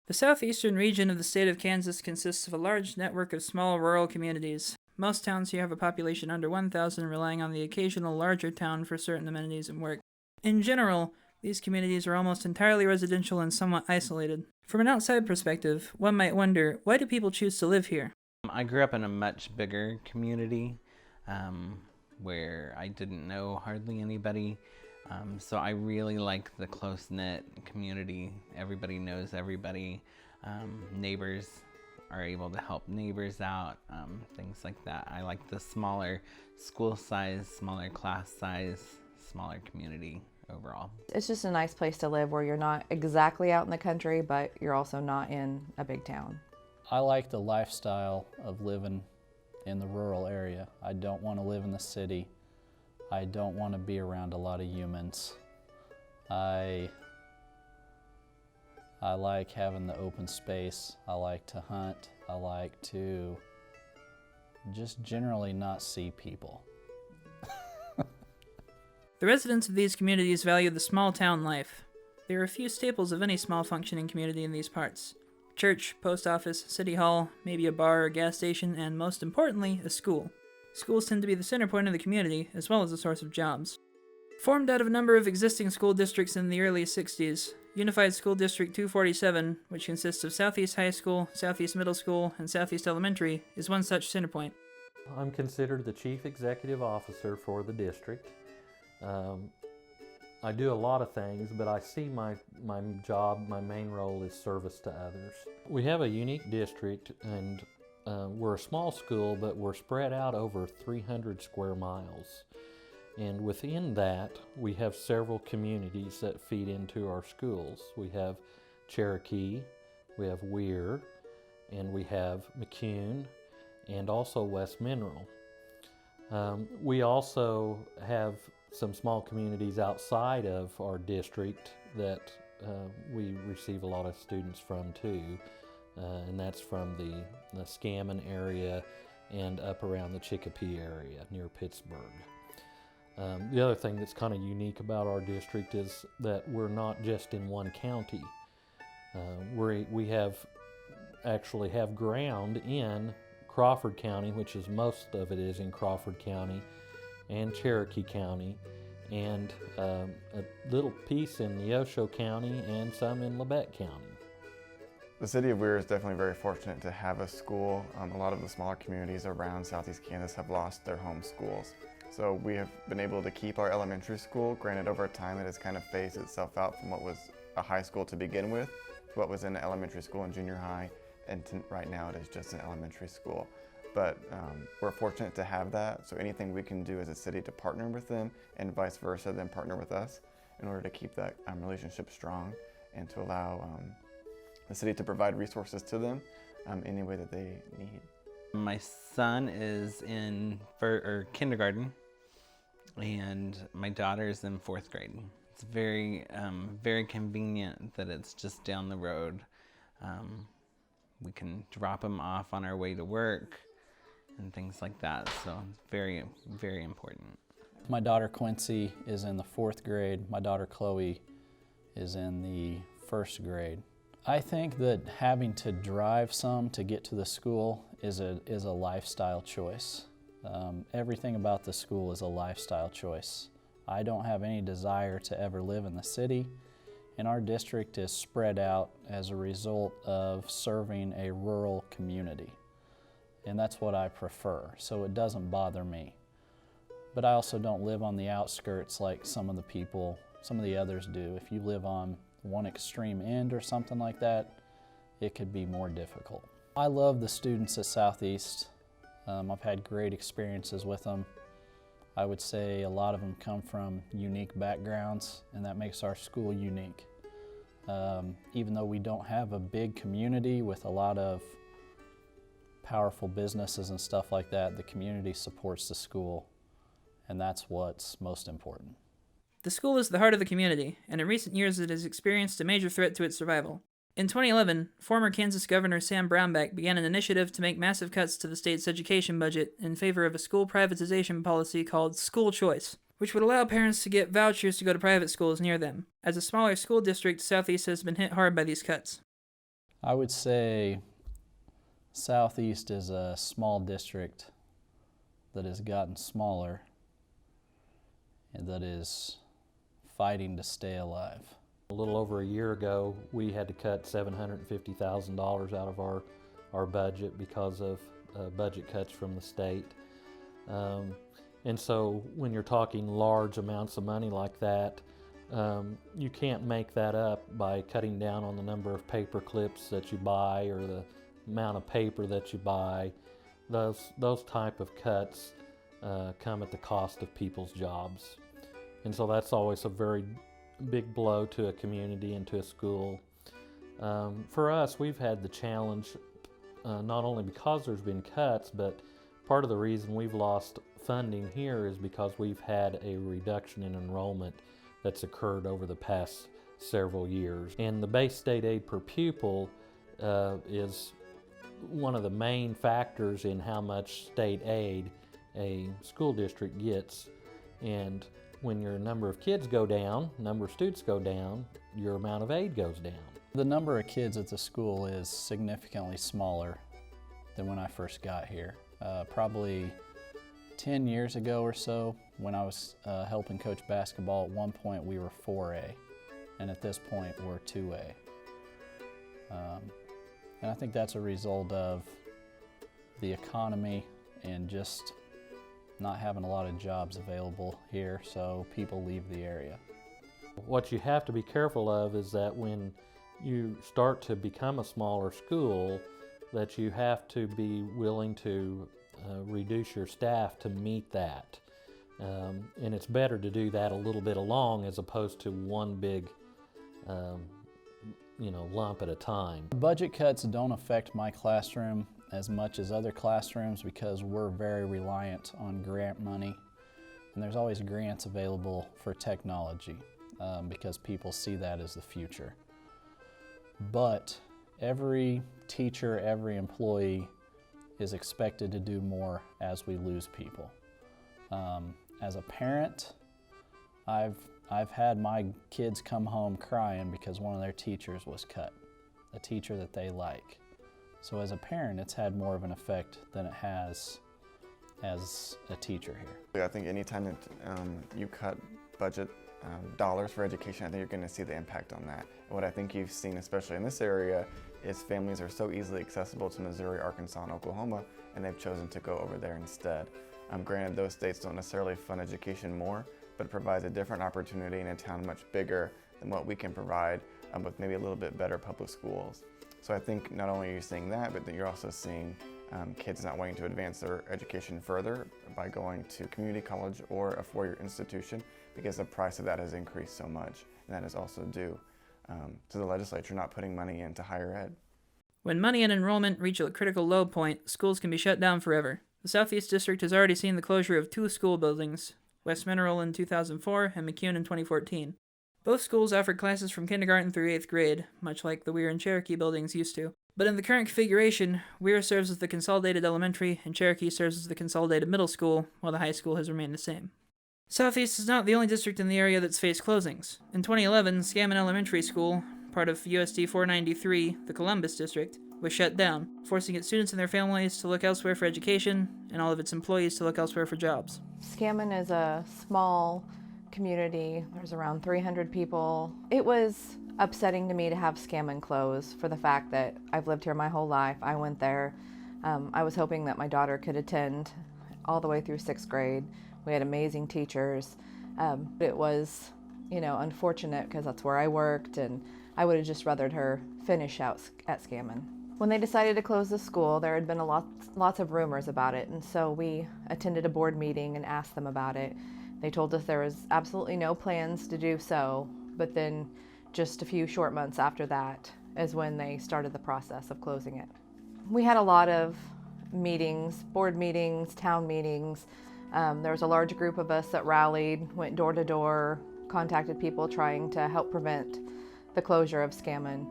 The southeastern region of the state of Kansas consists of a large network of small rural communities. Most towns here have a population under 1,000, relying on the occasional larger town for certain amenities and work. In general, these communities are almost entirely residential and somewhat isolated. From an outside perspective, one might wonder, why do people choose to live here? I grew up in a much bigger community where I didn't know hardly anybody. So I really like the close-knit community. Everybody knows everybody. Neighbors are able to help neighbors out, things like that. I like the smaller school size, smaller class size, smaller community overall. It's just a nice place to live where you're not exactly out in the country, but you're also not in a big town. I like the lifestyle of living in the rural area. I don't want to live in the city. I don't want to be around a lot of humans. I like having the open space. I like to hunt. I like to just generally not see people. The residents of these communities value the small town life. There are a few staples of any small functioning community in these parts. Church, post office, city hall, maybe a bar or gas station, and most importantly, a school. Schools tend to be the center point of the community, as well as a source of jobs. Formed out of a number of existing school districts in the early 60s, Unified School District 247, which consists of Southeast High School, Southeast Middle School, and Southeast Elementary, is one such center point. I'm considered the Chief Executive Officer for the district. I do a lot of things, but I see my job, my main role is service to others. We have a unique district, and we're a small school, but we're spread out over 300 square miles. And within that, we have several communities that feed into our schools. We have Cherokee, we have Weir, and we have McCune, and also West Mineral. We also have some small communities outside of our district that we receive a lot of students from too, and that's from the Scammon area and up around the Chicopee area near Pittsburgh. The other thing that's kind of unique about our district is that we're not just in one county. We actually have ground in Crawford County, which is most of it is in Crawford County, and Cherokee County, and a little piece in Neosho County and some in Labette County. The city of Weir is definitely very fortunate to have a school. A lot of the smaller communities around Southeast Kansas have lost their home schools. So we have been able to keep our elementary school. Granted, over time it has kind of phased itself out from what was a high school to begin with, to what was in elementary school and junior high, and right now it is just an elementary school. But we're fortunate to have that, so anything we can do as a city to partner with them and vice versa, then partner with us in order to keep that relationship strong and to allow the city to provide resources to them any way that they need. My son is in kindergarten, and my daughter is in 4th grade. It's very, very convenient that it's just down the road. We can drop them off on our way to work and things like that, so it's very, very important. My daughter Quincy is in the 4th grade. My daughter Chloe is in the 1st grade. I think that having to drive some to get to the school is a lifestyle choice. Everything about the school is a lifestyle choice. I don't have any desire to ever live in the city, and our district is spread out as a result of serving a rural community. And that's what I prefer, so it doesn't bother me. But I also don't live on the outskirts like some of the others do. If you live on one extreme end or something like that, it could be more difficult. I love the students at Southeast. I've had great experiences with them. I would say a lot of them come from unique backgrounds, and that makes our school unique. Even though we don't have a big community with a lot of powerful businesses and stuff like that, the community supports the school, and that's what's most important. The school is the heart of the community, and in recent years it has experienced a major threat to its survival. In 2011, former Kansas Governor Sam Brownback began an initiative to make massive cuts to the state's education budget in favor of a school privatization policy called school choice, which would allow parents to get vouchers to go to private schools near them. As a smaller school district, Southeast has been hit hard by these cuts. I would say Southeast is a small district that has gotten smaller and that is fighting to stay alive. A little over a year ago, we had to cut $750,000 out of our budget because of budget cuts from the state. And so when you're talking large amounts of money like that, you can't make that up by cutting down on the number of paper clips that you buy or the amount of paper that you buy. Those type of cuts come at the cost of people's jobs. And so that's always a very big blow to a community and to a school. For us, we've had the challenge not only because there's been cuts, but part of the reason we've lost funding here is because we've had a reduction in enrollment that's occurred over the past several years. And the base state aid per pupil is one of the main factors in how much state aid a school district gets. And when your number of kids go down, number of students go down, your amount of aid goes down. The number of kids at the school is significantly smaller than when I first got here. Probably 10 years ago or so, when I was helping coach basketball, at one point we were 4A, and at this point we're 2A. And I think that's a result of the economy and just not having a lot of jobs available here, so people leave the area. What you have to be careful of is that when you start to become a smaller school, that you have to be willing to reduce your staff to meet that. And it's better to do that a little bit along as opposed to one big lump at a time. Budget cuts don't affect my classroom as much as other classrooms because we're very reliant on grant money, and there's always grants available for technology because people see that as the future. But every teacher, every employee is expected to do more as we lose people. As a parent, I've had my kids come home crying because one of their teachers was cut, a teacher that they like. So as a parent, it's had more of an effect than it has as a teacher here. I think anytime that you cut budget dollars for education, I think you're going to see the impact on that. And what I think you've seen, especially in this area, is families are so easily accessible to Missouri, Arkansas, and Oklahoma, and they've chosen to go over there instead. Granted, those states don't necessarily fund education more, but it provides a different opportunity in a town much bigger than what we can provide with maybe a little bit better public schools. So I think not only are you seeing that, but then you're also seeing kids not wanting to advance their education further by going to community college or a four-year institution because the price of that has increased so much, and that is also due to the legislature not putting money into higher ed. When money and enrollment reach a critical low point, schools can be shut down forever. The Southeast District has already seen the closure of 2 school buildings, West Mineral in 2004 and McCune in 2014. Both schools offered classes from kindergarten through 8th grade, much like the Weir and Cherokee buildings used to. But in the current configuration, Weir serves as the consolidated elementary and Cherokee serves as the consolidated middle school, while the high school has remained the same. Southeast is not the only district in the area that's faced closings. In 2011, Spahn Elementary School, part of USD 493, the Columbus district, was shut down, forcing its students and their families to look elsewhere for education, and all of its employees to look elsewhere for jobs. Spahn is a small community. There's around 300 people. It was upsetting to me to have Spahn close for the fact that I've lived here my whole life. I went there. I was hoping that my daughter could attend all the way through 6th grade. We had amazing teachers. It was, unfortunate because that's where I worked, and I would have just rathered her finish out at Spahn. When they decided to close the school, there had been lots of rumors about it, and so we attended a board meeting and asked them about it. They told us there was absolutely no plans to do so, but then just a few short months after that is when they started the process of closing it. We had a lot of meetings, board meetings, town meetings. There was a large group of us that rallied, went door to door, contacted people trying to help prevent the closure of Spahn.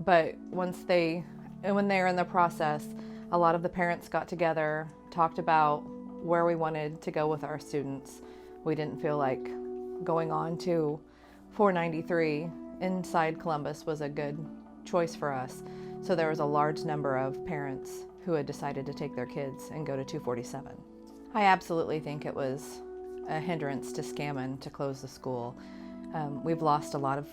But when they were in the process, a lot of the parents got together, talked about where we wanted to go with our students. We didn't feel like going on to 493 inside Columbus was a good choice for us. So there was a large number of parents who had decided to take their kids and go to 247. I absolutely think it was a hindrance to Spahn to close the school. We've lost a lot of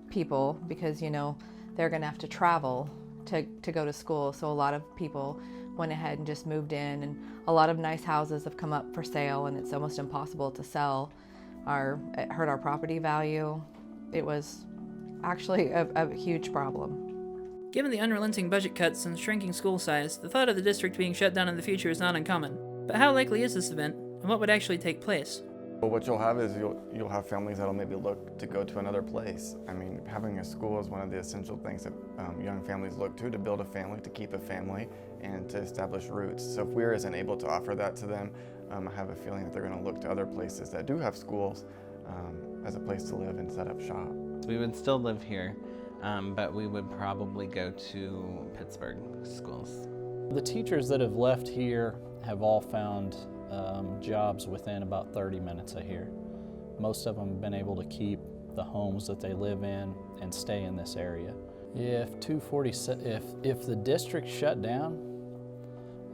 people because, they're going to have to travel to go to school. So a lot of people went ahead and just moved in, and a lot of nice houses have come up for sale, and it's almost impossible to sell. It hurt our property value. It was actually a huge problem. Given the unrelenting budget cuts and shrinking school size, the thought of the district being shut down in the future is not uncommon. But how likely is this event, and what would actually take place? Well, what you'll have is you'll have families that'll maybe look to go to another place. I mean, having a school is one of the essential things that young families look to build a family, to keep a family, and to establish roots. So if Weir isn't able to offer that to them, I have a feeling that they're going to look to other places that do have schools as a place to live and set up shop. We would still live here, but we would probably go to Pittsburgh schools. The teachers that have left here have all found jobs within about 30 minutes of here. Most of them have been able to keep the homes that they live in and stay in this area. If the district shut down,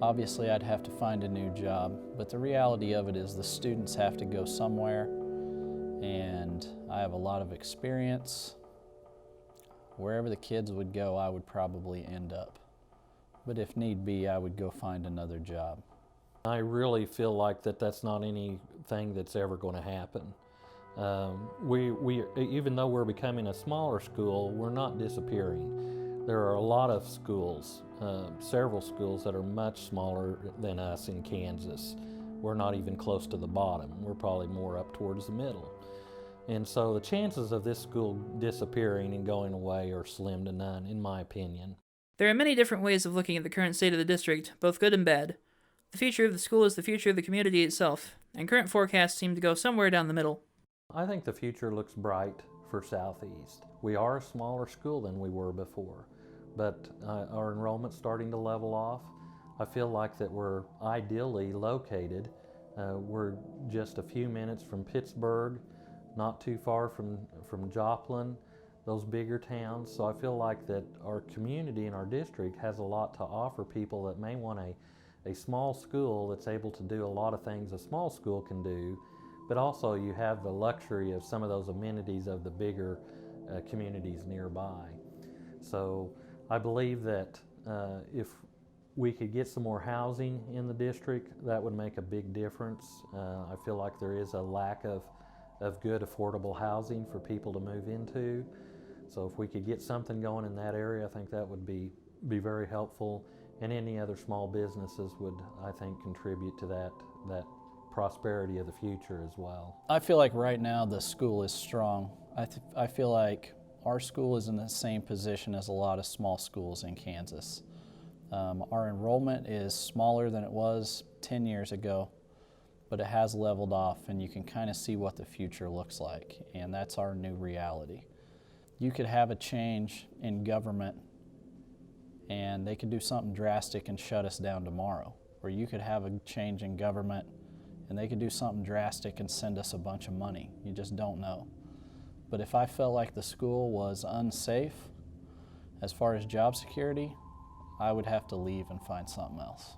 obviously I'd have to find a new job, but the reality of it is the students have to go somewhere, and I have a lot of experience. Wherever the kids would go, I would probably end up. But if need be, I would go find another job. I really feel like that's not anything that's ever going to happen. We even though we're becoming a smaller school, we're not disappearing. There are a lot of schools, several schools that are much smaller than us in Kansas. We're not even close to the bottom. We're probably more up towards the middle. And so the chances of this school disappearing and going away are slim to none, in my opinion. There are many different ways of looking at the current state of the district, both good and bad. The future of the school is the future of the community itself, and current forecasts seem to go somewhere down the middle. I think the future looks bright for Southeast. We are a smaller school than we were before, but our enrollment's starting to level off. I feel like that we're ideally located. We're just a few minutes from Pittsburgh, not too far from Joplin, those bigger towns. So I feel like that our community and our district has a lot to offer people that may want a small school that's able to do a lot of things a small school can do, but also you have the luxury of some of those amenities of the bigger communities nearby. So I believe that if we could get some more housing in the district, that would make a big difference. I feel like there is a lack of good affordable housing for people to move into. So if we could get something going in that area, I think that would be very helpful. And any other small businesses would, I think, contribute to that prosperity of the future as well. I feel like right now the school is strong. I feel like our school is in the same position as a lot of small schools in Kansas. Our enrollment is smaller than it was 10 years ago, but it has leveled off, and you can kind of see what the future looks like, and that's our new reality. You could have a change in government and they could do something drastic and shut us down tomorrow. Or you could have a change in government and they could do something drastic and send us a bunch of money. You just don't know. But if I felt like the school was unsafe as far as job security, I would have to leave and find something else.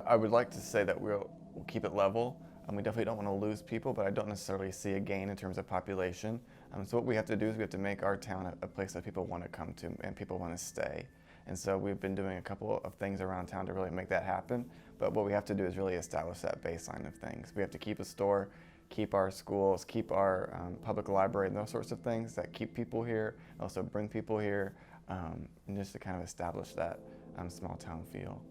I would like to say that we'll keep it level. We definitely don't want to lose people, but I don't necessarily see a gain in terms of population. So what we have to do is we have to make our town a place that people want to come to and people want to stay. And so we've been doing a couple of things around town to really make that happen. But what we have to do is really establish that baseline of things. We have to keep a store, keep our schools, keep our public library and those sorts of things that keep people here, also bring people here, and just to kind of establish that small town feel.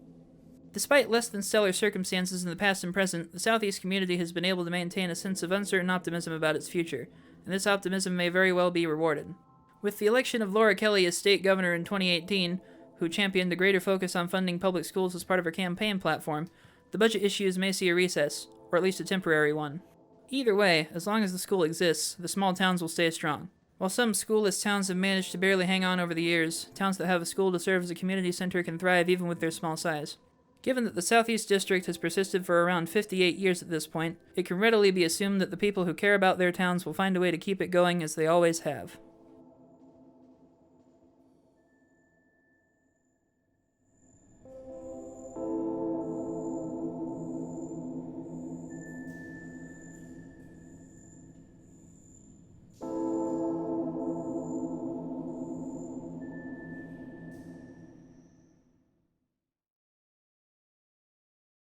Despite less than stellar circumstances in the past and present, the Southeast community has been able to maintain a sense of uncertain optimism about its future, and this optimism may very well be rewarded. With the election of Laura Kelly as state governor in 2018, who championed a greater focus on funding public schools as part of her campaign platform, the budget issues may see a recess, or at least a temporary one. Either way, as long as the school exists, the small towns will stay strong. While some schoolless towns have managed to barely hang on over the years, towns that have a school to serve as a community center can thrive even with their small size. Given that the Southeast District has persisted for around 58 years at this point, it can readily be assumed that the people who care about their towns will find a way to keep it going as they always have.